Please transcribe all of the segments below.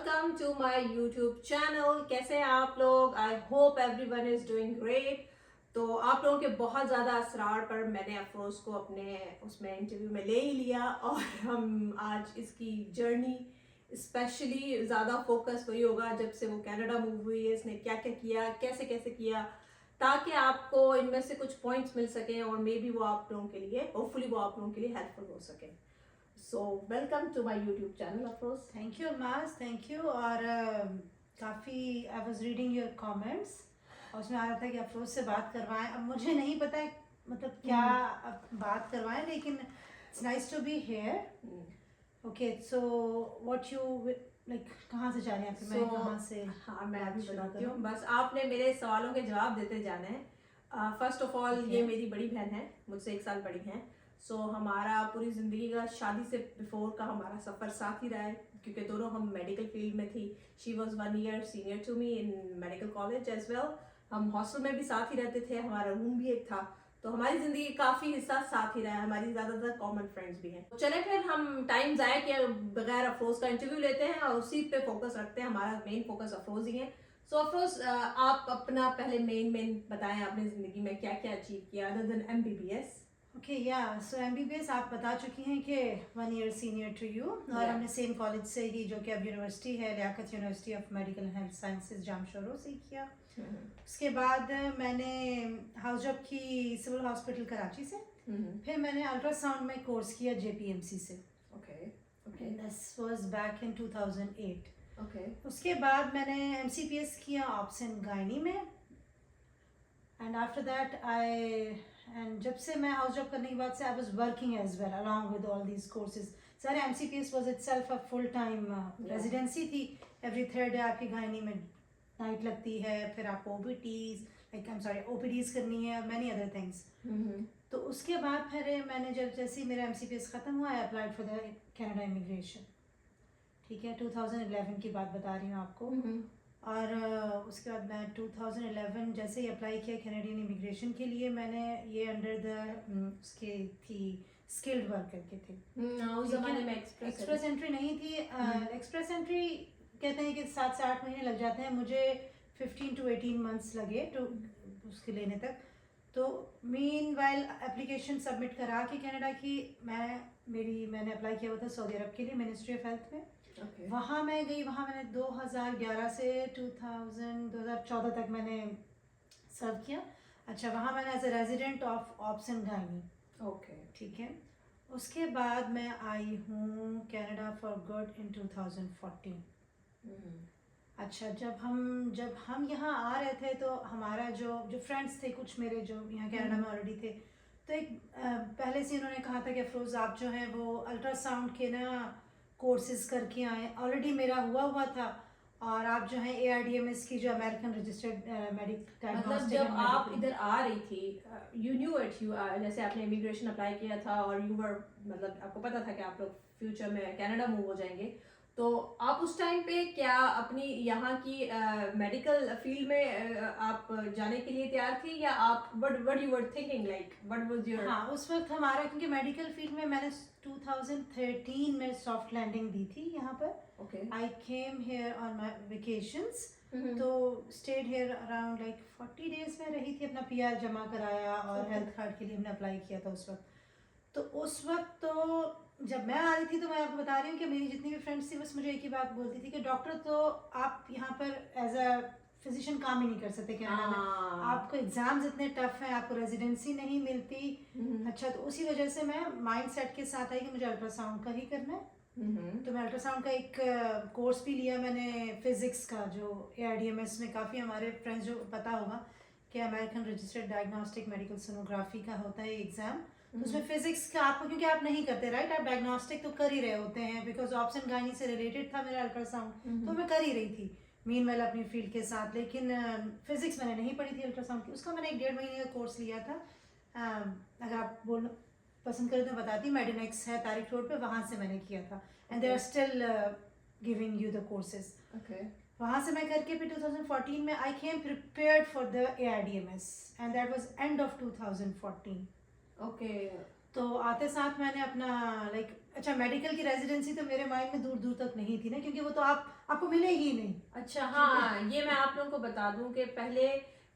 Welcome to my YouTube channel. कैसे हैं आप लोग? I hope everyone is doing great. तो आप लोगों के बहुत ज़्यादा असरार पर मैंने अफरोज़ को अपने उसमें इंटरव्यू में ले ही लिया और हम आज इसकी जर्नी स्पेशली ज़्यादा फोकस वही होगा जब से वो कनाडा मूव हुई है, इसने क्या क्या किया, कैसे कैसे किया, ताकि आपको इनमें से कुछ पॉइंट्स मिल सकें और मे बी वो आप लोगों के लिए, होपफुली वो आप लोगों के लिए हेल्पफुल हो सके। So welcome to my YouTube channel Afroz. Thank you Almas, thank you. और काफ़ी I was reading your comments और उसमें आ रहा था कि अफरोज से बात करवाएं। अब मुझे नहीं पता है मतलब क्या अब बात करवाएं, लेकिन it's nice to be here. Okay, so what you like, कहाँ से जा रहे हैं आप? मैं कहाँ से? हाँ, मैं अभी बताती हूँ। बस आपने मेरे सवालों के जवाब देते जाने हैं। फर्स्ट ऑफ ऑल, ये मेरी बड़ी बहन है, मुझसे 1 साल बड़ी हैं। सो हमारा पूरी ज़िंदगी का शादी से बिफोर का हमारा सफ़र साथ ही रहा है, क्योंकि दोनों हम मेडिकल फील्ड में थी। She was 1 year senior to me in medical college as well. हम हॉस्टल में भी साथ ही रहते थे, हमारा रूम भी एक था। तो हमारी ज़िंदगी काफ़ी हिस्सा साथ ही रहा है, हमारी ज़्यादातर कॉमन फ्रेंड्स भी हैं। तो चले फिर हम टाइम ज़ाया के बगैर अफरोज़ का इंटरव्यू लेते हैं और उसी पे फोकस रखते हैं। हमारा मेन फोकस अफरोज़ ही है। सो अफरोज़, आप अपना पहले मेन बताएं, आपने ज़िंदगी में क्या क्या अचीव किया अदर देन MBBS। ओके, या सो MBBS आप बता चुकी हैं कि 1 ईयर सीनियर टू यू, और हमने सेम कॉलेज से ही, जो कि अब यूनिवर्सिटी है, Liaquat university of medical health sciences Jamshoro से किया। उसके बाद मैंने हाउस जॉब की सिविल हॉस्पिटल कराची से। फिर मैंने अल्ट्रासाउंड में कोर्स किया JPMC से। This was back in 2008। उसके बाद मैंने MCPS किया ऑप्स एंड गायनी में। एंड आफ्टर दैट एंड जब से मैं हाउस जॉब करने के बाद से I was working as well along with all these courses. Sir MCPS was itself a full time residency थी। एवरी थर्ड डे आपकी गायनी में नाइट लगती है, फिर आपको OPDs करनी है, मैनी अदर थिंग्स। तो उसके बाद फिर मैंने जैसे ही मेरा MCPS ख़त्म हुआ, I applied for the Canada immigration. ठीक है, 2011 की बात बता रही हूँ आपको। और उसके बाद मैं 2011 जैसे ही अप्लाई किया कैनेडियन इमिग्रेशन के लिए, मैंने ये अंडर द उसके थी स्किल्ड वर्कर के थे। उस ज़माने में एक्सप्रेस एंट्री नहीं थी। एक्सप्रेस एंट्री कहते हैं कि 7 से 8 महीने लग जाते हैं, मुझे 15 to 18 मंथ्स लगे तो उसके लेने तक। तो मीन वाइल एप्लीकेशन सबमिट करा के कनाडा की, मैंने अप्लाई किया हुआ था सऊदी अरब के लिए, मिनिस्ट्री ऑफ हेल्थ में। वहाँ मैं गई, वहाँ मैंने 2011 से 2014 तक मैंने सर्व किया। अच्छा, वहाँ मैंने as a resident of ops and gynae. ठीक है। उसके बाद मैं आई हूँ कनाडा फॉर गुड इन 2014। अच्छा, जब हम यहाँ आ रहे थे तो हमारा जो फ्रेंड्स थे, कुछ मेरे जो यहाँ कनाडा में ऑलरेडी थे, तो एक पहले से उन्होंने कहा था कि अफरोज़ आप जो हैं वो अल्ट्रासाउंड के ना कोर्सेज करके आए। ऑलरेडी मेरा हुआ था, और आप जो हैं ARDMS की जो अमेरिकन रजिस्टर्ड मेडिकल, मतलब जब आप इधर आ रही थी, यू न्यू इट, जैसे आपने इमिग्रेशन अप्लाई किया था और यू वर, मतलब आपको पता था कि आप लोग फ्यूचर में कनाडा मूव हो जाएंगे, तो आप उस टाइम पे क्या अपनी यहाँ की मेडिकल फील्ड में आप जाने के लिए तैयार थी, या आप what you were thinking, like what was your? हाँ, उस वक्त हमारा, क्योंकि मेडिकल फील्ड में मैंने 2013 में सॉफ्ट लैंडिंग दी थी यहाँ पर। I came here on my vacations, तो stayed here around like 40 days में रही थी, अपना PR जमा कराया और हेल्थ कार्ड के लिए हमने अप्लाई किया था उस वक्त। तो उस वक्त तो जब मैं आ रही थी, तो मैं आपको बता रही हूँ कि मेरी जितनी भी फ्रेंड्स थी बस मुझे एक ही बात बोलती थी कि डॉक्टर तो आप यहाँ पर एज अ फिजिशियन काम ही नहीं कर सकते कनाडा में, आपको एग्जाम्स इतने टफ हैं, आपको रेजिडेंसी नहीं मिलती। अच्छा, तो उसी वजह से मैं माइंड सेट के साथ आई कि मुझे अल्ट्रासाउंड का ही करना है। तो मैं अल्ट्रासाउंड का एक कोर्स भी लिया मैंने, फिजिक्स का, जो ARDMS में काफ़ी हमारे फ्रेंड्स जो पता होगा कि American registered diagnostic medical sonography का होता है एग्ज़ाम। तो उसमें फिजिक्स का आपको, क्योंकि आप नहीं करते राइट, आप डायग्नोस्टिक तो कर ही रहे होते हैं, बिकॉज ऑप्शन गायनी से रिलेटेड था मेरा अल्ट्रासाउंड, तो मैं कर ही रही थी मीनवेल अपनी फील्ड के साथ। लेकिन फिजिक्स मैंने नहीं पढ़ी थी अल्ट्रासाउंड की, उसका मैंने 1.5 महीने का कोर्स लिया था। अगर आप बोलना पसंद करें तो बताती हूँ, मेडिनेक्स है तारिक रोड पे, वहाँ से मैंने किया था। And they are still giving you the courses. वहाँ से मैं करके फिर 2014 में I came prepared for the ARDMS, and that was end of 2014। तो आते साथ मैंने अपना अच्छा, मेडिकल की रेजिडेंसी तो मेरे माइंड में दूर दूर तक नहीं थी ना, क्योंकि वो तो आपको मिलेगी ही नहीं। अच्छा हाँ, ये मैं आप लोगों को बता दूं कि पहले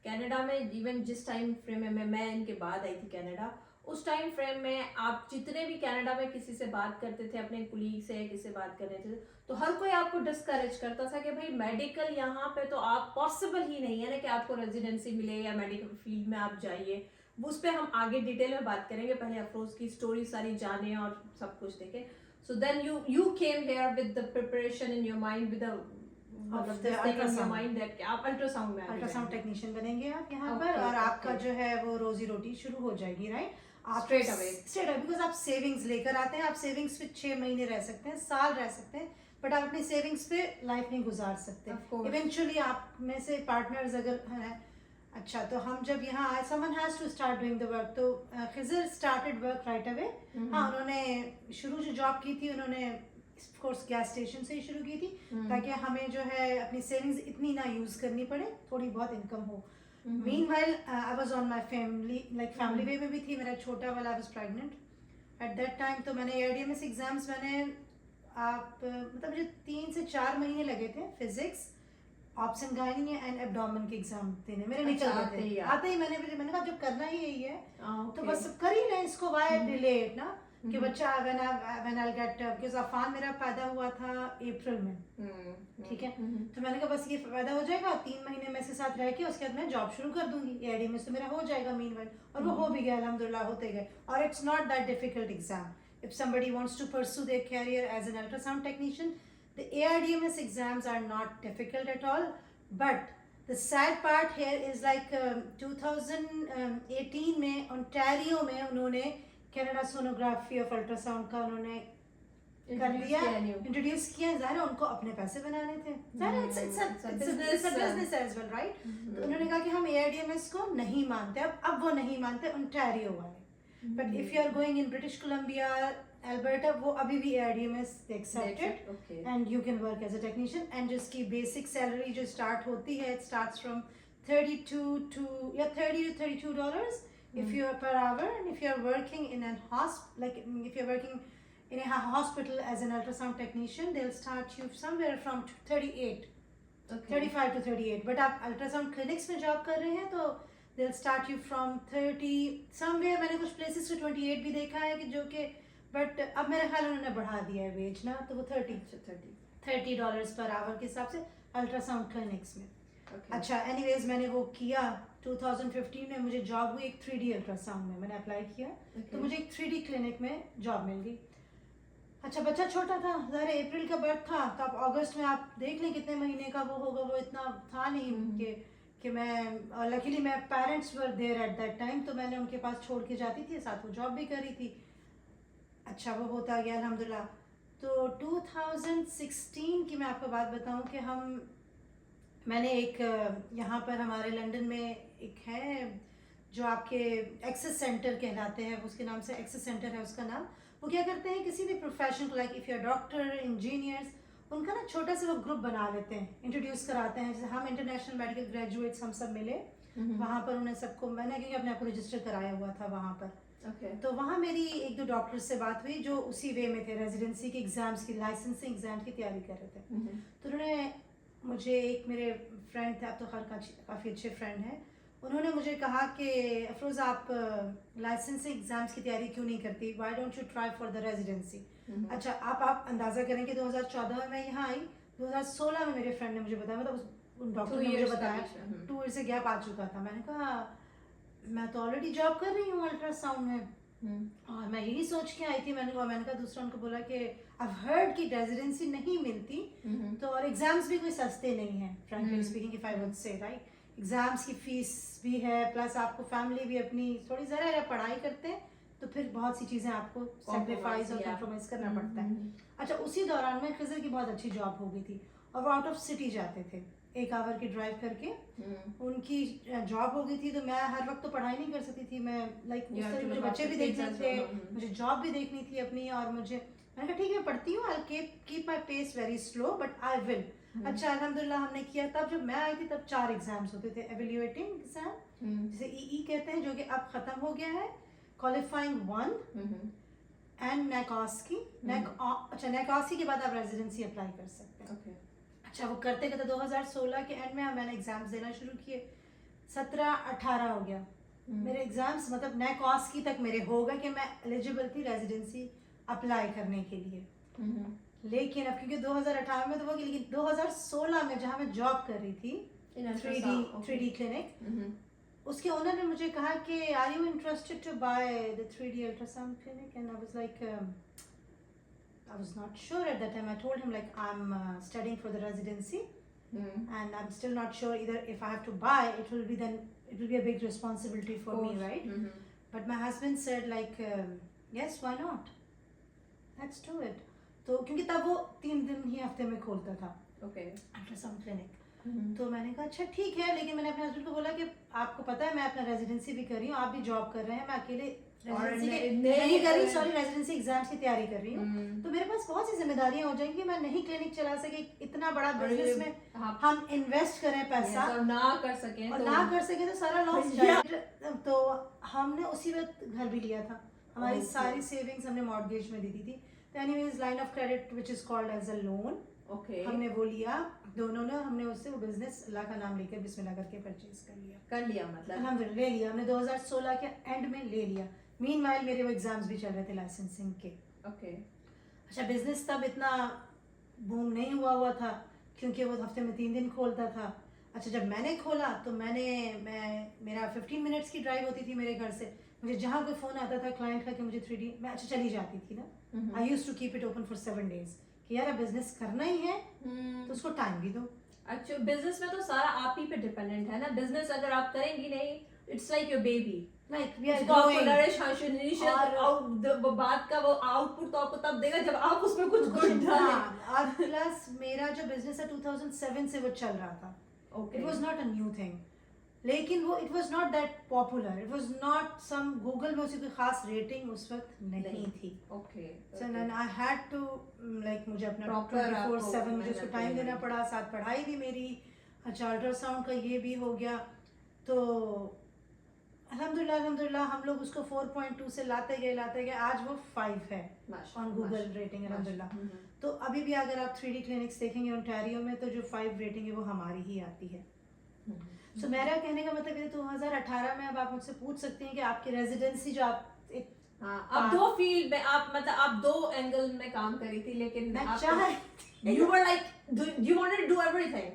कनाडा में इवन जिस टाइम फ्रेम में मैं इनके बाद आई थी कनाडा, उस टाइम फ्रेम में आप जितने भी कनाडा में किसी से बात करते थे, अपने कुलीग से किसी से बात कर रहे थे, तो हर कोई आपको डिस्करेज करता था कि भाई मेडिकल यहाँ पे तो आप पॉसिबल ही नहीं है ना कि आपको रेजिडेंसी मिले या मेडिकल फील्ड में आप जाइए। उस पर हम आगे डिटेल में बात करेंगे, पहले अफरोज की स्टोरी सारी जाने और सब कुछ देखें। So then you came here with the preparation in your mind, with the of this the thing in your ultrasound mind that आप अल्ट्रासाउंड में अल्ट्रासाउंड टेक्नीशियन बनेंगे आप यहाँ Okay, पर, और आपका okay. जो है वो रोजी रोटी शुरू हो जाएगी, राइट? आप Straight away. बिकॉज आप सेविंग्स लेकर आते हैं, आप सेविंग्स पे 6 महीने रह सकते हैं, साल रह सकते हैं, बट आप अपनी सेविंग्स पे लाइफ नहीं गुजार सकते। Of course. इवेंचुअली आप में से पार्टनर्स अगर हैं, अच्छा, तो हम जब यहाँ आए, someone has to start doing the work, तो Khizar started work right away. हाँ, उन्होंने शुरू जो जॉब की थी, उन्होंने ऑफ कोर्स गैस स्टेशन से ही शुरू की थी, ताकि हमें जो है अपनी सेविंग्स इतनी ना यूज करनी पड़े, थोड़ी बहुत इनकम हो। Meanwhile I was on my family way में भी थी, मेरा छोटा वाला, I was pregnant at that time. तो मैंने एडीएमएस एग्जाम्स मतलब मुझे 3 से 4 महीने लगे थे physics, ops and gynae and abdomen के एग्जाम देने, मेरे निकल गए थे आते ही। मैंने कहा जब करना ही यही है तो बस कर ही लें इसको, वाई डिले इट ना, कि बच्चा when I get, because Affan मेरा पैदा हुआ था अप्रैल में, ठीक है, तो मैंने कहा बस ये पैदा हो जाएगा, 3 महीने में से साथ रह के उसके बाद मैं जॉब शुरू कर दूंगी, एडीएमएस तो मेरा हो जाएगा मीनवाइल, और वो हो भी गया अल्हम्दुलिल्लाह, होते गए। और it's not that difficult exam if somebody wants to pursue their career as an ultrasound technician. The ARDMS exams are not difficult at all, but the sad part here is like 2018 में Ontario में उन्होंने Canada sonography of ultrasound का उन्होंने कर दिया, introduce किया। ज़ाहिर उनको अपने पैसे बनाने थे, it's a business as well, right? तो उन्होंने कहा कि हम ARDMS को नहीं मानते, अब वो नहीं मानते ओंटारियो वाले, but if you are going in British Columbia, Alberta, वो अभी भी ARDMS accepted and you can work as a technician, and जिसकी बेसिक सैलरी जो स्टार्ट होती है, it starts from $30 to $32 if you are per hour, and if you are working in if you are working in a hospital as an ultrasound technician, they'll start you somewhere from 35 to 38, but आप ultrasound clinics में job कर रहे हैं तो they'll start you from 30 somewhere, मैंने कुछ places पे 28 भी देखा है कि जो कि, बट अब मेरे ख्याल उन्होंने बढ़ा दिया है वेज ना, तो वो $30 पर आवर के हिसाब से अल्ट्रासाउंड क्लिनिक्स में। अच्छा, एनीवेज मैंने वो किया, 2015 में मुझे जॉब हुई एक 3D अल्ट्रासाउंड में, मैंने अप्लाई किया, तो मुझे एक 3D क्लिनिक में जॉब मिल गई। अच्छा, बच्चा छोटा था, ज़ाहिर अप्रैल का बर्थ था, तो आप अगस्त में आप देख लें कितने महीने का वो होगा, वो इतना था नहीं कि मैं, लकीली मैं parents were there at that time, तो मैंने उनके पास छोड़ के जाती थी, साथ वो जॉब भी कर रही थी। अच्छा, वो होता गया अल्हम्दुलिल्लाह। तो 2016 की मैं आपको बात बताऊं कि मैंने एक यहाँ पर हमारे लंदन में एक है जो आपके एक्सेस सेंटर कहलाते हैं, उसके नाम से एक्सेस सेंटर है उसका नाम। वो क्या करते हैं, किसी भी प्रोफेशन को, like if you are doctor, engineers, उनका ना छोटा सा वो ग्रुप बना लेते हैं, इंट्रोड्यूस कराते हैं। जैसे हम इंटरनेशनल मेडिकल ग्रेजुएट्स हम सब मिले वहाँ पर, उन्हें सबको, मैंने क्योंकि अपने आप को रजिस्टर कराया हुआ था वहाँ पर, तो वहाँ मेरी 1-2 डॉक्टर से बात हुई जो उसी वे में थे, रेजिडेंसी के एग्जाम्स की, लाइसेंसिंग एग्जाम की तैयारी कर रहे थे। तो उन्होंने मुझे, एक मेरे फ्रेंड थे, अब तो काफ़ी अच्छे फ्रेंड हैं, उन्होंने मुझे कहा कि अफरोज़ आप लाइसेंसिंग एग्जाम्स की तैयारी क्यों नहीं करती, why don't you try for the residency. अच्छा, आप अंदाज़ा करें कि 2014 में मैं यहाँ आई, 2016 में मेरे फ्रेंड ने मुझे बताया, मतलब उन डॉक्टर ने मुझे बताया 2 ईयर से गैप आ चुका था। मैंने कहा मैं तो ऑलरेडी जॉब कर रही हूँ अल्ट्रासाउंड में, और मैं यही सोच के आई थी। मैंने कहा दूसरा उनको बोला कि I've heard कि रेजिडेंसी नहीं मिलती, तो और एग्जाम्स भी कोई सस्ते नहीं है, frankly speaking, if I would say, right? Exams की फीस भी है, प्लस आपको फैमिली भी अपनी थोड़ी, ज़रा पढ़ाई करते हैं तो फिर बहुत सी चीज़ें आपको सेक्रीफाइस और कॉम्प्रोमाइज़ करना पड़ता है। अच्छा, उसी दौरान में खिजर की बहुत अच्छी जॉब हो गई थी, और वो आउट ऑफ सिटी जाते थे, 1 आवर की ड्राइव करके उनकी जॉब हो गई थी। तो मैं हर वक्त तो पढ़ाई नहीं कर सकती थी, मैं लाइक उस तरह मुझे बच्चे भी देखने थे, मुझे जॉब भी देखनी थी अपनी, और मैंने कहा ठीक है पढ़ती हूँ, I keep my pace very slow but I will. अच्छा, अल्हम्दुलिल्लाह हमने किया। तब जब मैं आई थी तब 4 एग्जाम्स होते थे, एवेल्युएटिंग एग्जाम जिसे EE कहते हैं, जो कि अब ख़त्म हो गया है, क्वालिफाइंग 1, एंड नेकॉस्की अच्छा नेकॉस्की के बाद आप रेजिडेंसी अप्लाई कर सकते हैं। okay. अच्छा वो करते करते 2016 के एंड में मैंने एग्जाम्स देना शुरू किए, 17-18 हो गया मेरे एग्जाम्स, मतलब नेकॉस्की तक मेरे हो गए कि मैं एलिजिबल थी रेजिडेंसी अप्लाई करने के लिए। लेकिन अब क्योंकि 2018 में तो वो, लेकिन 2016 में जहाँ मैं जॉब कर रही थी 3D क्लिनिक, उसके ओनर ने मुझे कहा कि are you interested to buy the 3D ultrasound clinic, and I was like I was not sure at that time. I told him like I'm studying for the residency and I'm still not sure either if I have to buy, it will be a big responsibility for me, right? But my husband said like yes, why not, let's do it. तो क्योंकि तब वो 3 दिन ही हफ्ते में खोलता था ultrasound clinic, तो मैंने कहा अच्छा ठीक है, लेकिन मैंने अपने हस्बैंड को बोला कि आपको पता है मैं अपना रेजिडेंसी भी कर रही हूँ, आप भी जॉब कर रहे हैं, मैं अकेले नहीं कर रही, सॉरी रेजिडेंसी एग्जाम्स की तैयारी कर रही हूँ, तो मेरे पास बहुत सी जिम्मेदारियां हो जाएंगी, मैं नहीं क्लिनिक चला सके, इतना बड़ा बिजनेस में हम इन्वेस्ट करें पैसा और ना कर सके तो सारा लॉस जाएगा। तो हमने उसी वक्त घर भी लिया था, हमारी सारी सेविंग्स हमने मॉर्गेज में दी थी। तो anyways line of credit which is called as a loan, हमने वो लिया दोनों ने, हमने उससे वो बिजनेस अल्लाह का नाम लेकर बिस्मिल्लाह करके परचेज कर लिया मतलब अल्हम्दुलिल्लाह ले लिया हमने 2016 के एंड में ले लिया। मीनवाइल मेरे वो एग्जाम्स भी चल रहे थे लाइसेंसिंग के। अच्छा बिजनेस तब इतना बूम नहीं हुआ था क्योंकि वो हफ्ते में 3 दिन खोलता था। अच्छा जब मैंने खोला तो मेरा 15 मिनट्स की ड्राइव होती थी मेरे घर से, मुझे जहाँ कोई फोन आता था क्लाइंट का कि मुझे 3D, मैं अच्छा चली जाती थी ना, I used to keep it open for 7 days कि यार बिजनेस करना ही है तो उसको टाइम भी दो। अच्छा बिजनेस में तो सारा आप ही पे डिपेंडेंट है ना, बिजनेस अगर आप करेंगी नहीं it's like your baby, like we are growing और बात का वो आउटपुट तो आपको तब देगा जब आप उसमें कुछ गुड डालें। और प्लस मेरा जो बिजनेस है 2007 से वो चल रहा था, it was not a new thing, लेकिन वो it was not that popular, it was not some Google में उसकी कोई खास रेटिंग उस वक्त नहीं थी। So and I had to like मुझे अपना 24/7 मुझे उसको टाइम देना पड़ा, साथ पढ़ाई भी मेरी, अच्छा अल्ट्रासाउंड का ये भी हो गया, तो अल्हम्दुलिल्लाह हम लोग उसको 4.2 से लाते गए, आज वो 5 है ऑन गूगल रेटिंग अल्हम्दुलिल्लाह। तो अभी भी अगर आप 3D क्लिनिक्स देखेंगे ओंटारियो में तो जो 5 रेटिंग है वो हमारी ही आती है। सो मेरा कहने का मतलब ये 2018 में अब आप मुझसे पूछ सकते हैं कि आपकी रेजिडेंसी जो आप आप 2 फील्ड में आप मतलब आप 2 एंगल में काम करी थी, लेकिन you were like you wanted to do everything।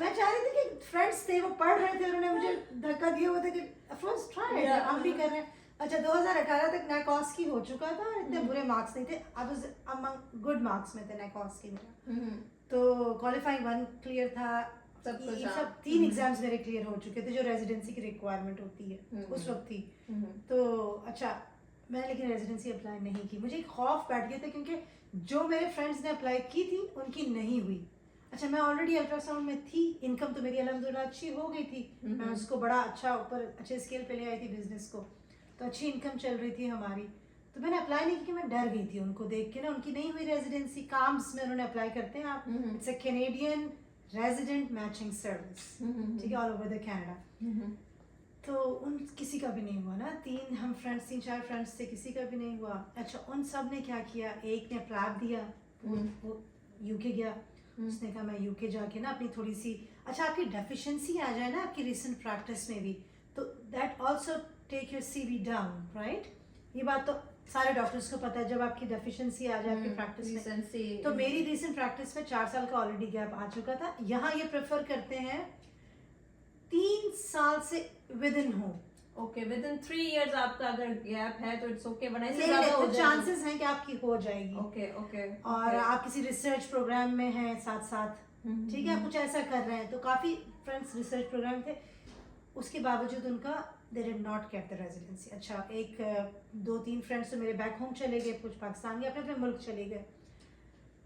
मैं चाह रही थी कि फ्रेंड्स थे वो पढ़ रहे थे, उन्होंने मुझे धक्का दिया हुआ था कि फर्स्ट ट्राई हम भी कर रहे हैं। अच्छा 2018 तक नेकॉस्की हो चुका था और इतने बुरे मार्क्स नहीं थे, I was among good marks में थे नेकॉस्की मेरा, तो क्वालिफाइंग 1 क्लियर था, सब 3 एग्जाम्स मेरे क्लियर हो चुके थे जो रेजिडेंसी की रिक्वायरमेंट होती है उस वक्त थी। तो अच्छा मैंने लेकिन रेजिडेंसी अप्लाई नहीं की, मुझे एक खौफ बैठ गया था क्योंकि जो मेरे फ्रेंड्स ने अप्लाई की थी उनकी नहीं हुई। अच्छा मैं ऑलरेडी अल्ट्रासाउंड में थी, इनकम तो मेरी अल्हम्दुलिल्लाह अच्छी हो गई थी, मैं उसको बड़ा अच्छा ऊपर अच्छे स्केल पे ले आई थी बिजनेस को, तो अच्छी इनकम चल रही थी हमारी, तो मैंने अप्लाई नहीं की, मैं डर गई थी उनको देख के ना, उनकी नहीं हुई रेजिडेंसी। काम्स में उन्होंने अप्लाई करते हैं आप, it's a Canadian resident matching service, ठीक है, ऑल ओवर द कनाडा। तो उन किसी का भी नहीं हुआ ना, 3-4 फ्रेंड्स थे, किसी का भी नहीं हुआ। अच्छा उन सब ने क्या किया, एक ने अप्लाई दिया, वो यूके गया, उसने कहा मैं यूके जाके ना अपनी थोड़ी सी, अच्छा आपकी डेफिशिएंसी आ जाए ना आपकी रिसेंट प्रैक्टिस में भी, तो that also take your CV down, right. ये बात तो सारे डॉक्टर्स को पता है, जब आपकी डेफिशिएंसी आ जाए आपकी प्रैक्टिस में, तो मेरी रिसेंट प्रैक्टिस में 4 साल का ऑलरेडी गैप आ चुका था। यहाँ ये प्रेफर करते हैं 3 साल से विद इन हो, ओके विद इन 3 इयर्स आपका अगर गैप है तो इट्स ओके, वरना इससे ज्यादा हो जाएगा, चांसेस हैं कि आपकी हो जाएगी। ओके और आप किसी रिसर्च प्रोग्राम में हैं साथ साथ, ठीक है, कुछ ऐसा कर रहे हैं, तो काफी फ्रेंड्स रिसर्च प्रोग्राम थे, उसके बावजूद उनका they did not get the residency. अच्छा 1-2-3 फ्रेंड्स तो मेरे बैक होम चले गए, कुछ पाकिस्तान के अपने अपने मुल्क चले गए,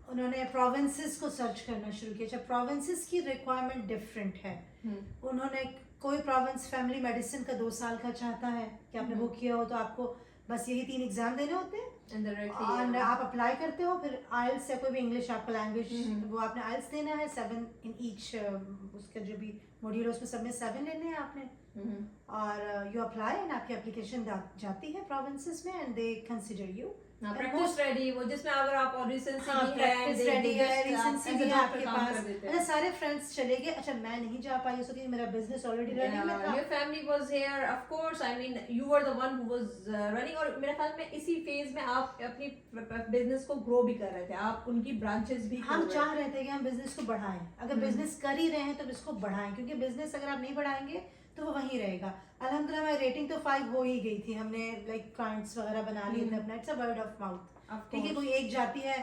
उन्होंने प्रोविंसेस को सर्च करना शुरू किया। अच्छा प्रोविंसेस की रिक्वायरमेंट डिफरेंट है, उन्होंने कोई प्रोविंस फैमिली मेडिसिन का 2 साल का चाहता है कि आपने वो किया हो तो आपको बस यही 3 एग्जाम देने होते हैं और आप अप्लाई करते हो, फिर आइल्स या कोई भी इंग्लिश आपका लैंग्वेज वो आपने आइल्स देना है 7 इन ईच, उसका जो भी मॉड्यूल है उसमें सब में 7 लेने हैं आपने, और यू अप्लाई एंड आपकी एप्लीकेशन जाती है प्रोविंसेस में and they consider you practice ready, वो जिसमें अगर आप और रिसेंसी हाँ, भी है, प्रैक्टिस रेडी है, रिसेंसी भी है आपके पास। अच्छा, मतलब सारे फ्रेंड्स चले गए, अच्छा मैं नहीं जा पाई क्योंकि मेरा बिजनेस ऑलरेडी रनिंग में था। Your family was here, of course. I mean, you were the one who was running, और मेरे ख्याल में इसी फेज में आप अपनी बिजनेस को ग्रो भी कर रहे थे, आप उनकी ब्रांचेस भी हम चाह रहे थे कि हम बिजनेस को बढ़ाएं, अगर बिजनेस कर ही रहे हैं तो इसको बढ़ाएं, क्योंकि बिजनेस अगर आप नहीं बढ़ाएंगे तो वो वहीं रहेगा। अल्हम्दुलिल्लाह मेरी रेटिंग तो 5 हो ही गई थी, हमने लाइक क्लाइंट्स वगैरह बना लिए थे अपना, it's a word of mouth. ठीक है, कोई एक जाती है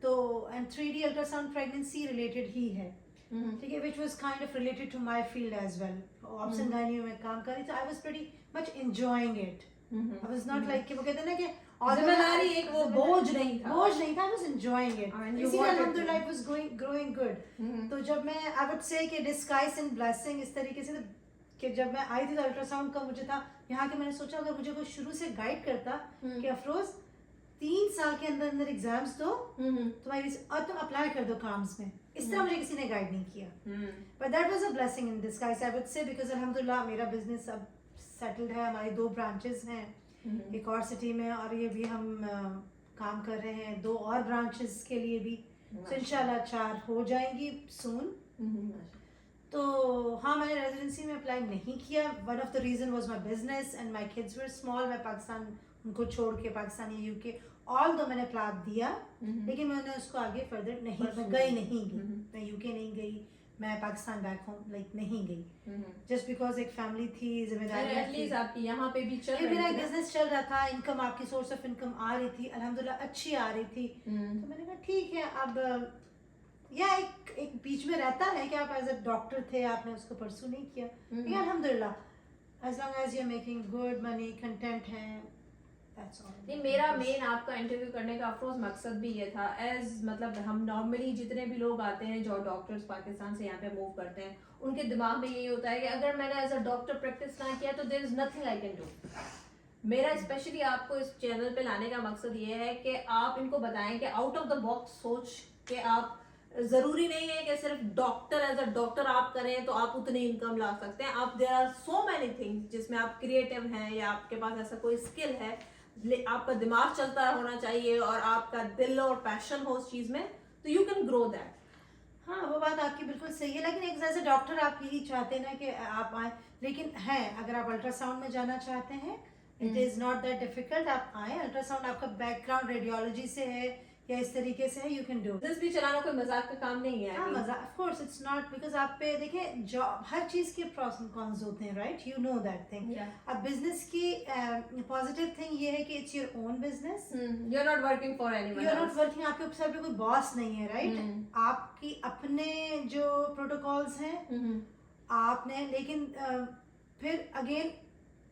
तो, and 3D ultrasound pregnancy related ही है, ठीक है, which was kind of related to my field as well। Ops and gynae में काम कर रही थी, I was pretty much enjoying it। I was not like कि वो कहते हैं ना कि जिम्मेदारी एक वो बोझ नहीं था, I was enjoying it, इसीलिए अल्हम्दुलिल्लाह it was growing good। तो जब मैं I would say कि disguise and blessing इस तरीके से कि जब मैं आई थी तो अल्ट्रासाउंड का मुझे था यहाँ के, मैंने सोचा अगर मुझे कोई शुरू से गाइड करता कि अफरोज 3 साल के अंदर अंदर एग्जाम्स दो तुम्हारी और तुम अप्लाई कर दो काम्स में, इस तरह मुझे किसी ने गाइड नहीं किया। But that was a blessing in disguise I would say, because अल्हम्दुलिल्लाह मेरा बिजनेस अब सेटल्ड है, हमारी 2 ब्रांचेस हैं एक और सिटी में, और ये भी हम काम कर रहे हैं 2 और ब्रांचेस के लिए भी, तो इंशाल्लाह 4 हो जाएंगी सून। तो हाँ, मैंने रेजिडेंसी में अप्लाई नहीं किया, one of the reason was my business and my kids were small. मैं पाकिस्तान उनको छोड़ के पाकिस्तान या यूके ऑल दो मैंने अप्लाई दिया, लेकिन मैंने उसको आगे फर्दर नहीं, मैं गई नहीं गई, मैं यूके नहीं गई, मैं पाकिस्तान बैक होम लाइक नहीं गई, जस्ट बिकॉज एक फैमिली थी, जिम्मेदारी एटलीस्ट आपकी यहाँ पे भी चल रही थी, मेरा बिजनेस चल रहा था, इनकम आपकी सोर्स ऑफ इनकम आ रही थी, अल्हम्दुलिल्लाह अच्छी आ रही थी। तो मैंने कहा ठीक है, अब या एक बीच में रहता है कि आप एज अ डॉक्टर थे, आपने उसको परसू नहीं किया, लेकिन अल्हम्दुलिल्लाह as long as you are making good money, content है, दैट्स ऑल। नहीं, मेरा मेन आपका इंटरव्यू करने का अफरोज मकसद भी ये था, एज मतलब हम नॉर्मली जितने भी लोग आते हैं जो डॉक्टर्स पाकिस्तान से यहाँ पे मूव करते हैं, उनके दिमाग में यही होता है कि अगर मैंने एज अ डॉक्टर प्रैक्टिस ना किया तो there is nothing I can do. मेरा स्पेशली आपको इस चैनल पे लाने का मकसद ये है कि आप इनको बताएं कि आउट ऑफ द बॉक्स सोच के आप, जरूरी नहीं है कि सिर्फ डॉक्टर एज अ डॉक्टर आप करें तो आप उतनी इनकम ला सकते हैं, आप there are so many things जिसमें आप क्रिएटिव हैं या आपके पास ऐसा कोई स्किल है, आपका दिमाग चलता होना चाहिए और आपका दिल और पैशन हो उस चीज में, तो यू कैन ग्रो दैट। हाँ, वो बात आपकी बिल्कुल सही है, लेकिन एक एज अ डॉक्टर आप यही चाहते हैं ना कि आप आए, लेकिन है अगर आप अल्ट्रासाउंड में जाना चाहते हैं it is not that difficult, आप आए, अल्ट्रासाउंड आपका बैकग्राउंड रेडियोलॉजी से है या इस तरीके से है, यू कैन डू। बिजनेस भी चलाना कोई मजाक का काम नहीं है। हाँ, मजाक of course it's not, because आप पे देखें जॉब, हर चीज के प्रॉस एंड कॉन्स होते हैं, right, you know that thing. अब बिजनेस की पॉजिटिव थिंग ये है कि it's your own business, you are not working for anyone, you are not working, आपके ऊपर पे कोई बॉस नहीं है, राइट, आपकी अपने जो प्रोटोकॉल्स हैं आपने, लेकिन फिर again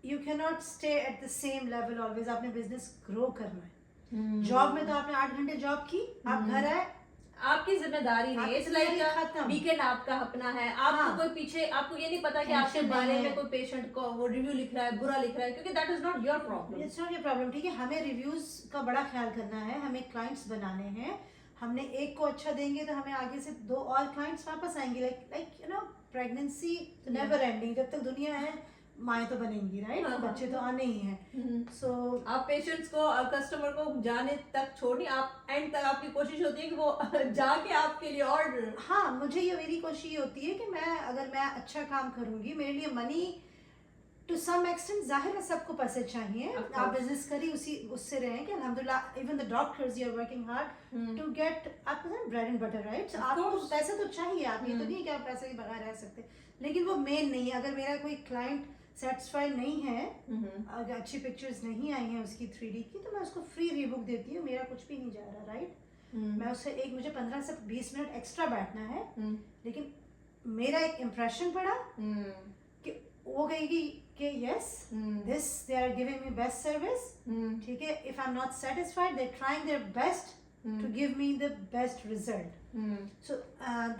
you can not stay at the same level always, आपने बिजनेस ग्रो करना है। जॉब में तो आपने 8 घंटे जॉब की, आप घर आए, आपकी जिम्मेदारी नहीं, इट्स लाइक वीकेंड आपका अपना है, आपको कोई पीछे, आपको ये नहीं पता कि आपके बारे में कोई पेशेंट को वो रिव्यू लिख रहा है, बुरा लिख रहा है, क्योंकि that is not your problem, it's not your problem. ठीक है, हमें रिव्यूज का बड़ा ख्याल करना है, हमें क्लाइंट्स बनाने हैं, हमने एक को अच्छा देंगे तो हमें आगे से 2 और क्लाइंट्स वापस आएंगे, like you know pregnancy never ending, जब तक दुनिया है माएँ तो बनेंगी, राइट, बच्चे तो आने ही हैं। सो आप पेशेंट्स को, कस्टमर को जाने तक छोड़िए, आप एंड तक आपकी कोशिश होती है कि वो जाके आपके लिए और, हाँ, मुझे ये मेरी कोशिश ये होती है कि मैं अगर मैं अच्छा काम करूंगी, मेरे लिए मनी टू सम एक्सटेंट, जाहिर है सबको पैसे चाहिए, आप बिजनेस करिए उससे रहें कि अल्हम्दुलिल्लाह even the doctors you are working hard to get आपको ब्रेड एंड बटर, राइट, आपको पैसे तो चाहिए, आप ये तो नहीं कि आप पैसे के बगैर रह सकते, लेकिन वो मेन नहीं है। अगर मेरा कोई क्लाइंट सेटिस्फाइड नहीं है, अगर अच्छी पिक्चर्स नहीं आई हैं उसकी 3D की, तो मैं उसको फ्री रीबुक देती हूँ, मेरा कुछ भी नहीं जा रहा, राइट, मैं उससे मुझे 15 से 20 मिनट एक्स्ट्रा बैठना है, लेकिन मेरा एक इम्प्रेशन पड़ा कि वो कहेगी कि yes this they are giving me best service, ठीक है, if I am not satisfied they are trying their best to give me the best result. So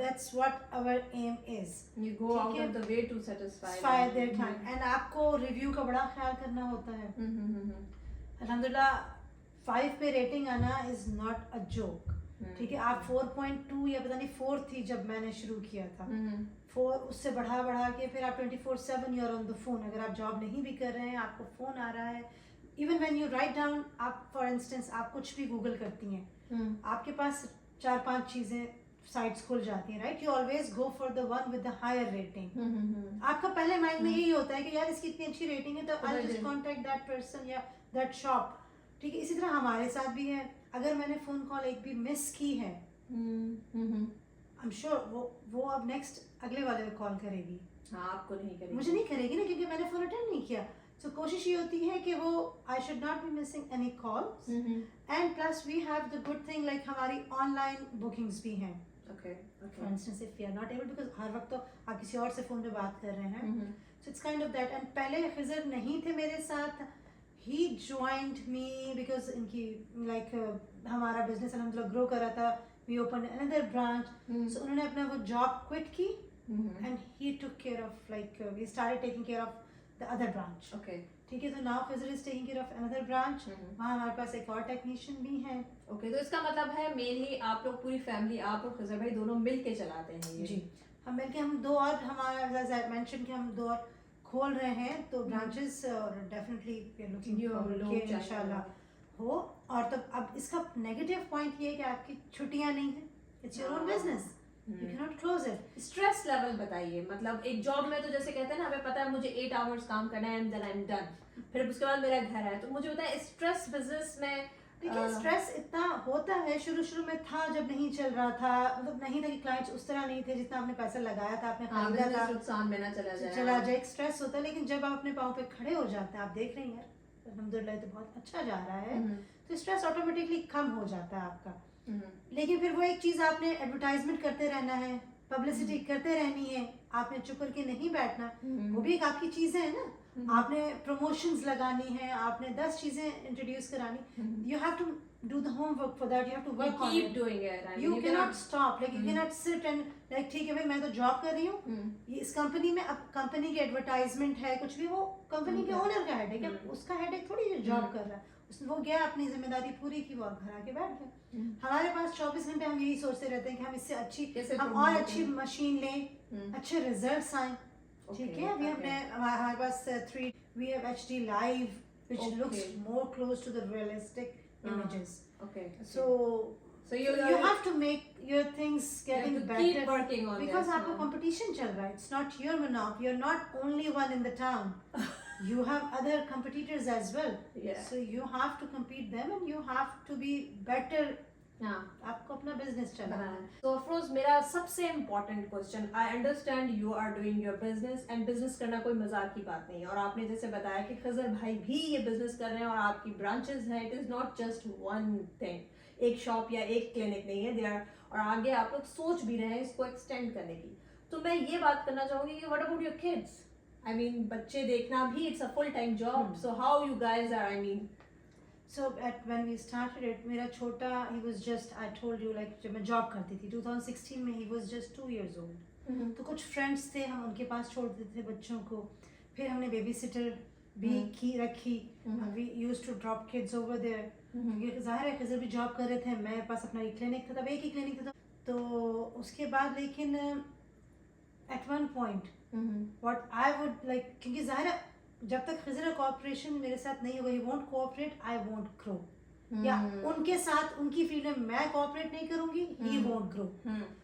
that's what our aim is. You go out of the way to satisfy their client. And आपको review का बड़ा ख्याल करना होता है। अल्हम्दुलिल्लाह 5 पे rating आना is not a joke. ठीक है, आप 4.2 या पता नहीं 4 थी जब मैंने शुरू किया था, 4 उससे बढ़ा के फिर आप 24/7 you're on the phone, अगर आप जॉब नहीं भी कर रहे हैं आपको फोन आ रहा है, even when you write down, आप फॉर इंस्टेंस आप कुछ भी गूगल करती हैं, आपके पास 4-5 चीजें साइट्स खुल जाती हैं, right? You always go for the one with the higher rating. आपका पहले माइंड में यही होता है कि यार इसकी इतनी अच्छी रेटिंग है तो I just contact that person या दैट शॉप, ठीक है? इसी तरह हमारे साथ भी है, अगर मैंने फोन कॉल एक भी मिस की है, आई एम श्योर वो अब नेक्स्ट अगले वाले को कॉल करेगी। हाँ, आपको नहीं करेगी, मुझे नहीं करेगी ना, क्योंकि मैंने फोन अटेंड नहीं किया। So कोशिश ये होती है कि वो I should not be missing any calls, and plus we have the good thing like हमारी ऑनलाइन बुकिंग्स भी हैं। For instance if we are not able, because हर वक्त तो आप किसी और से फोन पे बात कर रहे हैं, so it's kind of that. And पहले खिजर नहीं थे मेरे साथ, ही ज्वाइंड मी बिकॉज इनकी लाइक हमारा बिजनेस अलहमदुलिल्लाह ग्रो कर रहा था, we open another branch, so उन्होंने अपना वो जॉब क्विट की and he took care of like we started taking care of the other branch, ठीक है? तो now Khizr is taking care of another branch, वहाँ हमारे पास एक और टेक्नीशियन भी है। तो इसका मतलब है मेनली आप लोग पूरी फैमिली, आप और खिजर भाई दोनों मिल के चलाते हैं ये? जी, हम मिल के, हम 2 और हमारा एज आई मेंशन कि हम 2 और खोल रहे हैं, तो ब्रांचेस और डेफिनेटली वी आर लुकिंग इंशाल्लाह हो। और तब अब इसका नेगेटिव पॉइंट ये है कि आपकी छुट्टियां नहीं है, it's your own business, you cannot close it. Stress level बताइए, मतलब एक जॉब में तो जैसे कहते हैं ना, हमें पता है मुझे 8 आवर्स काम करना है and then I am done, फिर उसके बाद मेरा घर है, तो मुझे पता है स्ट्रेस बिजनेस में, देखिए स्ट्रेस इतना होता है, शुरू में था जब नहीं चल रहा था, मतलब नहीं था कि क्लाइंट्स उस तरह नहीं थे जितना आपने पैसा लगाया था, आपने खरीदा था, नुकसान में ना चला जाए, एक स्ट्रेस होता है। लेकिन जब आप अपने पाँव पे खड़े हो जाते हैं, आप देख रहे हैं अल्हम्दुलिल्लाह तो बहुत अच्छा जा रहा है, तो स्ट्रेस ऑटोमेटिकली कम हो जाता है आपका। लेकिन फिर वो एक चीज आपने एडवर्टाइजमेंट करते रहना है, पब्लिसिटी करते रहनी है, आपने चुप करके नहीं बैठना, वो भी एक आपकी चीजें है ना, आपने प्रमोशंस लगानी है, आपने 10 चीजें इंट्रोड्यूस करानी, you have to do the homework for that, you have to work on keep it, doing it, and you cannot stop, like you cannot sit and like ठीक है भाई मैं तो जॉब कर रही हूँ इस कंपनी में, अब कंपनी की एडवर्टाइजमेंट है कुछ भी, वो कंपनी के ओनर का हेड है, उसका हेड है थोड़ी जो जॉब कर रहा है, उसने वो गया अपनी जिम्मेदारी पूरी की, वो घर आके बैठ गया। हमारे पास 24 घंटे हम यही सोचते रहते हैं कि हम इससे अच्छी, हम और अच्छी मशीन लें, अच्छे रिजल्ट्स आए, ठीक है? अभी हमने हमारे पास 3 we have HD live which looks more close to the realistic images. So you have to make your things getting better, keep working on because आपका competition चल रहा है, it's not your monopoly, you're not only one in the town, you have other competitors as well, so you have to compete them and you have to be better, आपको अपना business चलाना है। तो अफरोज, मेरा सबसे important question, I understand you are doing your business and business करना कोई मजाक की बात नहीं है, और आपने जैसे बताया कि खजर भाई भी ये बिजनेस कर रहे हैं और आपकी ब्रांचेस हैं, it is not just one thing, एक शॉप या एक क्लिनिक नहीं है, दे आर, और आगे आप लोग सोच भी रहे हैं इसको एक्सटेंड करने की। तो मैं ये बात करना चाहूंगी कि what about your kids, I mean बच्चे देखना भी it's a full time job, so how you guys are, I mean So when we started it, मेरा छोटा, he was just, I told you like जब मैं जॉब करती थी 2016 में, he was just 2 years old, तो कुछ फ्रेंड्स थे, हम उनके पास छोड़ देते थे बच्चों को, फिर हमने बेबी सिटर भी की रखी, we used to drop kids over there, जाहिर है खिजर भी जॉब कर रहे थे, मेरे पास अपना एक क्लिनिक था, तब एक ही क्लिनिक था, तो उसके बाद लेकिन at one point what I would like, क्योंकि जाहिर है जब तक खिजर कोऑपरेशन मेरे साथ नहीं होगा, he won't cooperate, I won't grow, या उनके साथ उनकी फील्ड में मैं कोऑपरेट नहीं करूंगी, he won't grow,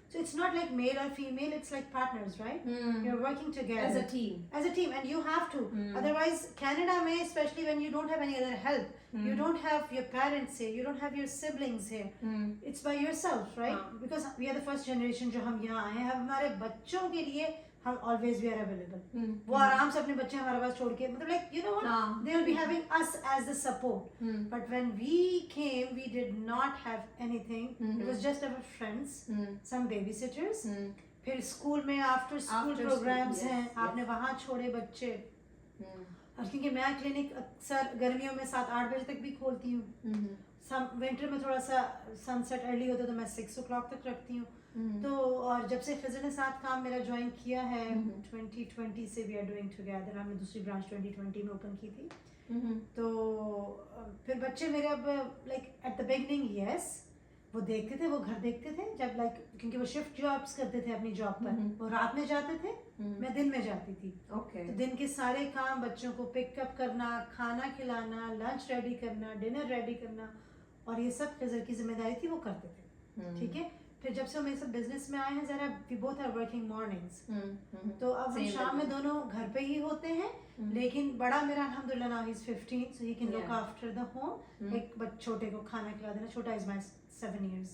so it's not like male or female, it's like partners, right? You're working together as a team and you have to, otherwise Canada में especially when you don't have any other help, you don't have your parents here, you don't have your siblings here, it's by yourself, right? Because we are the first generation जो हम यहाँ आए हैं, हमारे बच्चों के लिए हम always we are available, वो आराम से अपने बच्चे हमारे पास छोड़ के, मतलब like you know what, they will be having us as the support, but when we came we did not have anything, it was just our friends, some babysitters, फिर स्कूल में आफ्टर स्कूल प्रोग्राम्स हैं, आपने वहाँ छोड़े बच्चे, और क्योंकि मैं क्लिनिक अक्सर गर्मियों में 7-8 बजे तक भी खोलती हूँ, विंटर में थोड़ा सा सनसेट अर्ली होता है तो मैं 6 o'clock तक रखती हूँ, तो और जब से खिजर ने साथ काम मेरा ज्वाइन किया है 2020 से, वी आर डूइंग टुगेदर, हमने दूसरी ब्रांच 2020 में ओपन की थी, तो फिर बच्चे मेरे अब like at the beginning yes वो देखते थे, वो घर देखते थे जब लाइक, क्योंकि वो शिफ्ट जॉब्स करते थे अपनी जॉब पर, वो रात में जाते थे, मैं दिन में जाती थी। तो दिन के सारे काम, बच्चों को पिकअप करना, खाना खिलाना, लंच रेडी करना, डिनर रेडी करना, और ये सब खिजर की जिम्मेदारी थी, वो करते थे। ठीक है, फिर जब से हम ये सब बिजनेस में आए हैं, जरा we both are working mornings, तो अब हम शाम में दोनों घर पे ही होते हैं। लेकिन बड़ा मेरा अल्हम्दुलिल्लाह now he is 15, so he can look after the home. एक छोटे को खाना खिला देना, छोटा इज माय 7 years।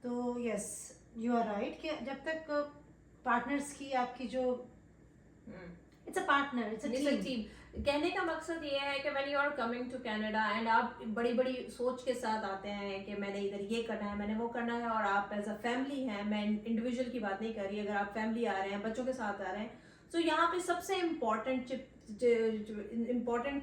तो यस, यू आर राइट कि जब तक पार्टनर्स की आपकी जो it's a partner, it's a team. कहने का मकसद ये है कि when you are coming to Canada and आप बड़ी बड़ी सोच के साथ आते हैं कि मैंने इधर ये करना है, मैंने वो करना है, और आप एज अ फैमिली हैं, मैं इंडिविजुअल की बात नहीं कर रही, अगर आप फैमिली आ रहे हैं, बच्चों के साथ आ रहे हैं, तो यहाँ पे सबसे इम्पोर्टेंट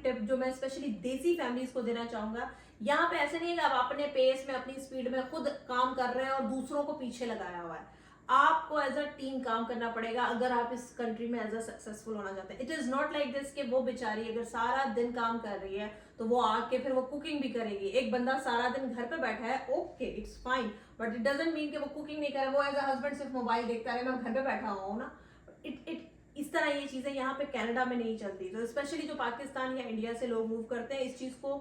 टिप जो मैं स्पेशली देसी फैमिलीज को देना चाहूंगा, यहाँ पे ऐसे नहीं है कि आप अपने पेस में, अपनी स्पीड में खुद काम कर रहे हैं और दूसरों को पीछे लगाया हुआ है। आपको एज अ टीम काम करना पड़ेगा अगर आप इस कंट्री में एज अ सक्सेसफुल होना चाहते हैं। It is not like this कि वो बेचारी अगर सारा दिन काम कर रही है तो वो आके फिर वो कुकिंग भी करेगी। एक बंदा सारा दिन घर पे बैठा है, okay it's fine, but it doesn't mean कि वो कुकिंग नहीं करे, वो एज अ हस्बैंड सिर्फ मोबाइल देखता रहे, मैं घर पे बैठा हुआ हूँ ना। इट इस तरह ये चीजें यहाँ पे कनाडा में नहीं चलती। तो स्पेशली जो पाकिस्तान या इंडिया से लोग मूव करते हैं, इस चीज को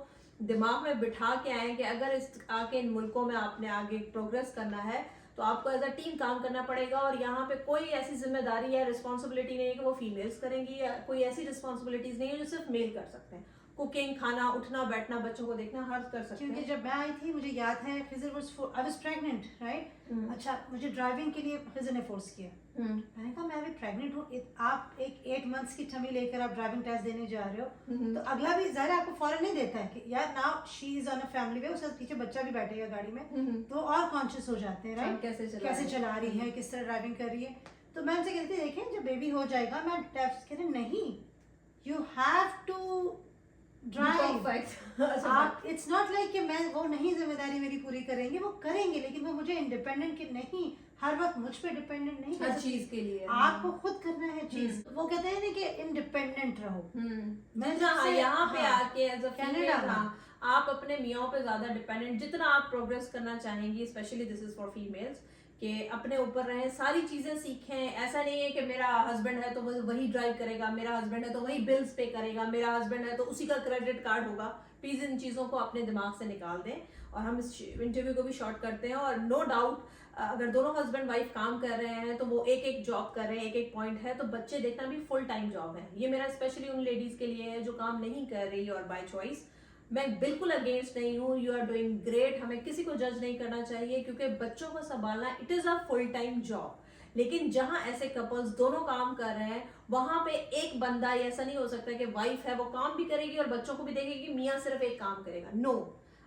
दिमाग में बिठा के आए कि अगर इस आके इन मुल्कों में आपने आगे प्रोग्रेस करना है तो आपको एज अ टीम काम करना पड़ेगा। और यहाँ पे कोई ऐसी जिम्मेदारी या रिस्पॉन्सिबिलिटी नहीं है कि वो फीमेल्स करेंगी, या कोई ऐसी रिस्पॉन्सिबिलिटीज नहीं है जो सिर्फ मेल कर सकते हैं। कुकिंग, खाना, उठना बैठना, बच्चों को देखना, हर कर सकते हैं। क्योंकि जब मैं आई थी, मुझे याद है Khizar I was pregnant, right? अच्छा, मुझे ड्राइविंग के लिए खिजर ने फोर्स किया। मैंने कहा मैं अभी प्रेग्नेंट हूँ, आप एक 8 months की टमी लेकर आप ड्राइविंग टेस्ट देने जा रहे हो, तो अगला भी ज़ाहिर आपको फौरन नहीं देता है कि यार now she is on a family way, उसके पीछे बच्चा भी बैठेगा गाड़ी में, तो और कॉन्शियस हो जाते हैं, राइट? कैसे चला रही है, किस तरह ड्राइविंग कर रही है। तो मैं उनसे कहती थी देखें जब बेबी हो जाएगा, मैं टेस्ट कह रही नहीं, यू हैव टू ड्राइव। आप इट्स नॉट लाइक कि मैं वो नहीं जिम्मेदारी मेरी पूरी करेंगे, वो करेंगे, लेकिन वो मुझे इंडिपेंडेंट के नहीं, हर वक्त मुझ पे डिपेंडेंट नहीं हर चीज के लिए आपको खुद करना है चीज। वो कहते हैं ना कि इंडिपेंडेंट रहो। मैं यहाँ पे आके एज अ कनाडा आप अपने मियाँ पे ज्यादा डिपेंडेंट, जितना आप प्रोग्रेस करना चाहेंगी, specially this is for females, कि अपने ऊपर रहें, सारी चीजें सीखें। ऐसा नहीं है कि मेरा हस्बैंड है तो वही ड्राइव करेगा, मेरा हस्बैंड है तो वही बिल्स पे करेगा, मेरा हस्बैंड है तो उसी का क्रेडिट कार्ड होगा। प्लीज इन चीजों को अपने दिमाग से निकाल दें। और हम इस इंटरव्यू को भी शॉर्ट करते हैं, और नो डाउट अगर दोनों हस्बैंड वाइफ काम कर रहे हैं तो वो एक एक जॉब कर रहे हैं, एक एक पॉइंट है, तो बच्चे देखना भी फुल टाइम जॉब है। ये मेरा स्पेशली उन लेडीज के लिए है जो काम नहीं कर रही और बाय चॉइस। मैं बिल्कुल अगेंस्ट नहीं हूँ, यू आर डूइंग ग्रेट, हमें किसी को जज नहीं करना चाहिए, क्योंकि बच्चों को संभालना it is a full time job. लेकिन जहां ऐसे कपल्स दोनों काम कर रहे हैं, वहां पे एक बंदा, ऐसा नहीं हो सकता कि वाइफ है वो काम भी करेगी और बच्चों को भी देखेगी, मियाँ सिर्फ एक काम करेगा। नो,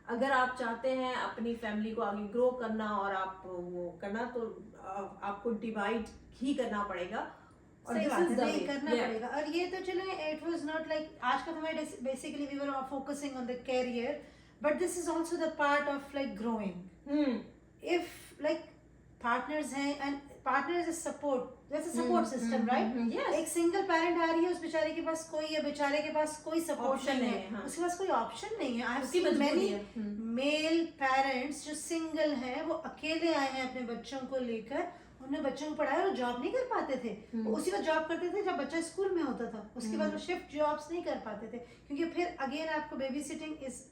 अगर आप चाहते हैं अपनी फैमिली को आगे ग्रो करना और आप वो करना, तो आपको डिवाइड ही करना पड़ेगा। और सही बात है, नहीं करना पड़ेगा। और ये तो चले, इट वाज नॉट लाइक आज का हमारे basically we were focusing on the career, but this is also the part of like growing. If like partners हैं, एंड पार्टनर्स इज सपोर्ट, जैसे सपोर्ट सिस्टम, राइट? एक सिंगल पेरेंट आ रही है, उस बेचारे के पास कोई, या बेचारे के पास कोई सपोर्ट नहीं है, उसके पास कोई ऑप्शन नहीं है। I have seen many male parents जो सिंगल हैं, वो अकेले आए हैं अपने बच्चों को लेकर, उन्होंने बच्चों को पढ़ाया और जॉब नहीं कर पाते थे। वो उसी वक्त जॉब करते थे जब बच्चा स्कूल में होता था, उसके बाद वो शिफ्ट जॉब्स नहीं कर पाते थे, क्योंकि फिर अगेन आपको baby sitting is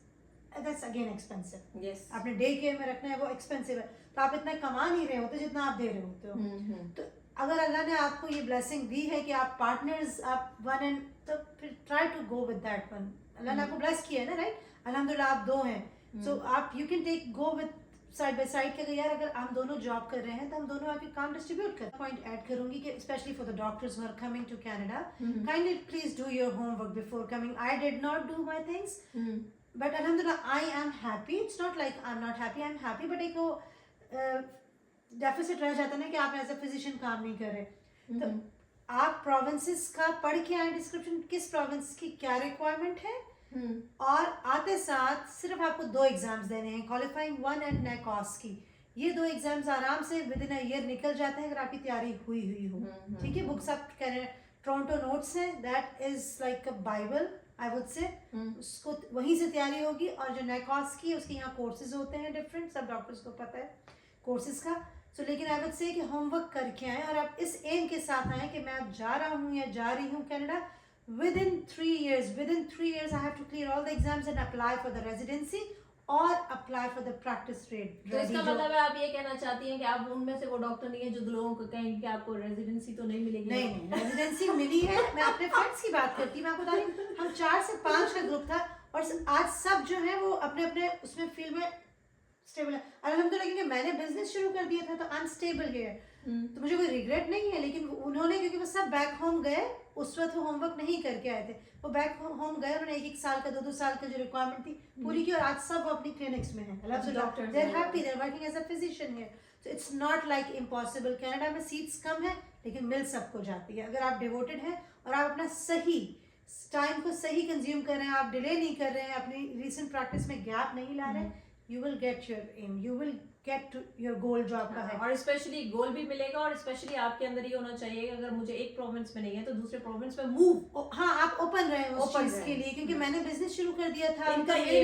that's again expensive. yes. आपने डे केयर में रखना है, वो एक्सपेंसिव है, तो आप इतना कमा नहीं रहे होते जितना आप दे रहे होते हो। तो अगर अल्लाह ने आपको ये ब्लेसिंग दी है कि आप पार्टनर्स, आप वन एंड, तो फिर try to go with that one. Allah ने आपको ब्लेस किया है ना, राइट? अल्हम्दुलिल्लाह आप दो हैं, सो आप you can take go with side by side के। यार अगर हम दोनों जॉब कर रहे हैं तो हम दोनों आके काम डिस्ट्रीब्यूट कर। पॉइंट ऐड करूंगी कि specially for the doctors who are coming to Canada, kindly please do your homework before coming. I did not do my things, but अल्हम्दुलिल्लाह I am happy. It's not like I am not happy, I am happy, but एक वो deficit रह जाता है ना कि आप as a physician काम नहीं कर रहे। तो आप प्रोविंसेस का पढ़ के आए, डिस्क्रिप्शन किस प्रोविंस की क्या रिक्वायरमेंट है, और आते साथ सिर्फ आपको 2 एग्जाम्स देने हैं, क्वालिफाइंग 1 एंड नेकॉस की। ये 2 एग्जाम्स आराम से विद इन अ ईयर निकल जाते हैं अगर आपकी तैयारी हुई हो। ठीक है, बुक्स आप कह रहे हैं, टोरंटो नोट्स है, that is like a Bible. I would say उसको वहीं से तैयारी होगी। और जो नेकॉस की उसके यहाँ कोर्सेज होते हैं डिफरेंट, सब डॉक्टर्स को पता है कोर्सेज का। सो लेकिन आई वुड से कि होमवर्क करके आए और आप इस एम के साथ आए कि मैं अब जा रहा हूँ या जा रही हूँ Canada. within 3 years I have to clear all the exams and apply for the residency or apply for the practice rate। तो इसका मतलब है आप ये कहना चाहती हैं कि आप उनमें से वो डॉक्टर नहीं है जो लोगों को कहेंगे कि आपको रेजिडेंसी तो नहीं मिलेगी? नहीं, रेजिडेंसी मिली है। मैं अपने फ्रेंड्स की बात करती हूँ, मैं आपको बता रही हूँ, हम 4 से 5 का ग्रुप था और आज सब जो है वो अपने अपने उसमें फील्ड में स्टेबल है। अल्हम्दुलिल्लाह, क्योंकि मैंने बिजनेस शुरू कर दिया था तो अनस्टेबल है, तो मुझे कोई रिग्रेट नहीं है। लेकिन उन्होंने, क्योंकि वो सब बैक होम गए, उस वक्त वो होमवर्क नहीं करके आए थे, वो बैक होम गए, उन्होंने 1-1 साल का 2-2 साल का जो रिक्वायरमेंट थी पूरी की, और आज सब अपनी क्लिनिक्स में हैं। अल्हम्दुलिल्लाह, they are happy, they are working as a physician here. So it's not like impossible. Canada में सीट्स कम है लेकिन मिल सबको जाती है अगर आप डिवोटेड हैं और आप अपना सही टाइम को सही कंज्यूम कर रहे हैं, आप डिले नहीं कर रहे हैं, अपनी रीसेंट प्रैक्टिस में गैप नहीं ला रहे हैं, you will get your aim, you will get to your goal जो आपका है। और स्पेशली गोल भी मिलेगा, और स्पेशली आपके अंदर ये होना चाहिए कि अगर मुझे एक प्रोविंस में नहीं है तो दूसरे प्रोविंस में मूव। हाँ, आप ओपन रहे उस चीज के लिए, क्योंकि मैंने बिजनेस शुरू कर दिया था, इनका ये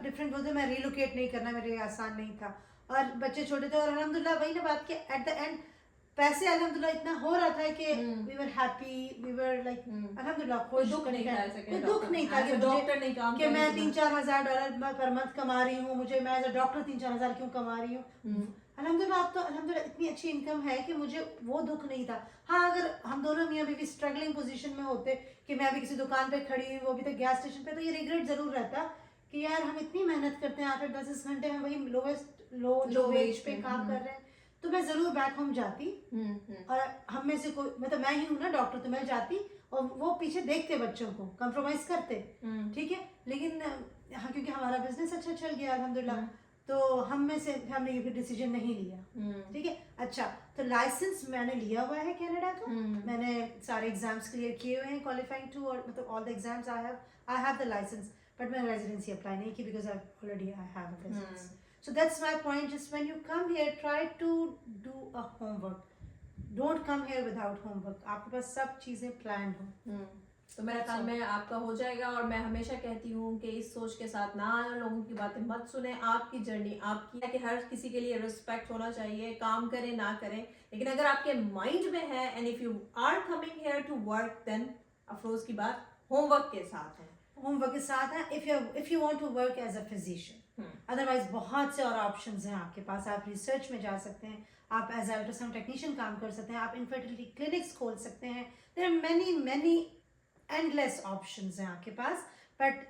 डिफरेंट वो, मैं रिलोकेट नहीं करना मेरे लिए आसान नहीं था और बच्चे छोटे थे। और अल्हम्दुलिल्लाह वही ना बात कि एट द एंड पैसे अल्हम्दुलिल्लाह इतना हो रहा था कि we were happy, we were like अल्हम्दुलिल्लाह, कोई दुख नहीं था कि डॉक्टर नहीं काम कि मैं $3-4 पर मंथ कमा रही हूँ, मुझे मैं एज अ डॉक्टर 3-4 क्यों कमा रही हूँ। अल्हम्दुलिल्लाह अब तो अल्हम्दुलिल्लाह इतनी अच्छी इनकम है कि मुझे वो दुख नहीं था। हाँ, अगर हम दोनों मियाँ बीवी स्ट्रगलिंग पोजीशन में होते कि मैं अभी किसी दुकान पे खड़ी हुई, वो भी तो गैस स्टेशन पे, तो ये रिग्रेट जरूर रहता कि यार हम इतनी मेहनत करते हैं 8-10 घंटे में, वही लो वेज पे काम कर रहे हैं, तो मैं जरूर बैक होम जाती। और हम में से कोई, मतलब मैं ही हूँ ना डॉक्टर, तो मैं जाती और वो पीछे देखते बच्चों को, कंप्रोमाइज करते, ठीक है। लेकिन हाँ, क्योंकि हमारा बिजनेस अच्छा चल गया अल्हम्दुलिल्लाह, तो हम में से हमने ये भी डिसीजन नहीं लिया, ठीक है। अच्छा, तो लाइसेंस मैंने लिया हुआ है कनाडा का, मैंने सारे एग्जाम्स क्लियर किए हुए हैं, क्वालिफाइंग टू, और मतलब all the exams I have the license, but मैंने रेजिडेंसी अप्लाई नहीं की because already I have a business. So that's my point. Just when you come here, try to do a homework. Don't come here without homework. आपके पास सब चीजें planned हो। तो मेरा ख्याल में आपका हो जाएगा। और मैं हमेशा कहती हूँ कि इस सोच के साथ ना आए, लोगों की बातें मत सुने। आपकी जर्नी आपकी है कि हर किसी के लिए रिस्पेक्ट होना चाहिए, काम करें ना करें, लेकिन अगर आपके माइंड में है, and if you are coming here to work, then Afroz की बात होमवर्क के साथ है, होमवर्क के साथ है। If you want to work as a physician, otherwise बहुत से और ऑप्शंस हैं आपके पास। आप रिसर्च में जा सकते हैं, आप एज अल्ट्रासाउंड टेक्नीशियन काम कर सकते हैं, आप इनफर्टिलिटी क्लिनिक्स खोल सकते हैं। There are many endless options हैं आपके पास, बट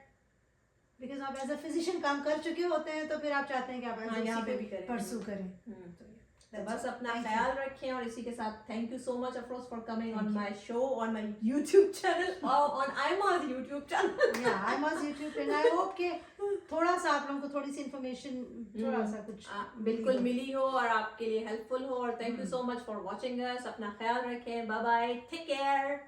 बिकॉज आप एज अ फिजिशियन काम कर चुके होते हैं तो फिर आप चाहते हैं कि आप यहाँ पे भी परसू करें। तो बस अपना ख्याल रखें। और इसी के साथ thank you so much Afroz for coming on my show, on my YouTube channel, on Aima's YouTube channel. या Aima's YouTube, and I hope कि थोड़ा सा आप लोगों को थोड़ी सी इन्फॉर्मेशन, थोड़ा सा कुछ बिल्कुल मिली हो और आपके लिए हेल्पफुल हो। और thank you so much for watching us. अपना ख्याल रखें, बाय बाय, टेक केयर।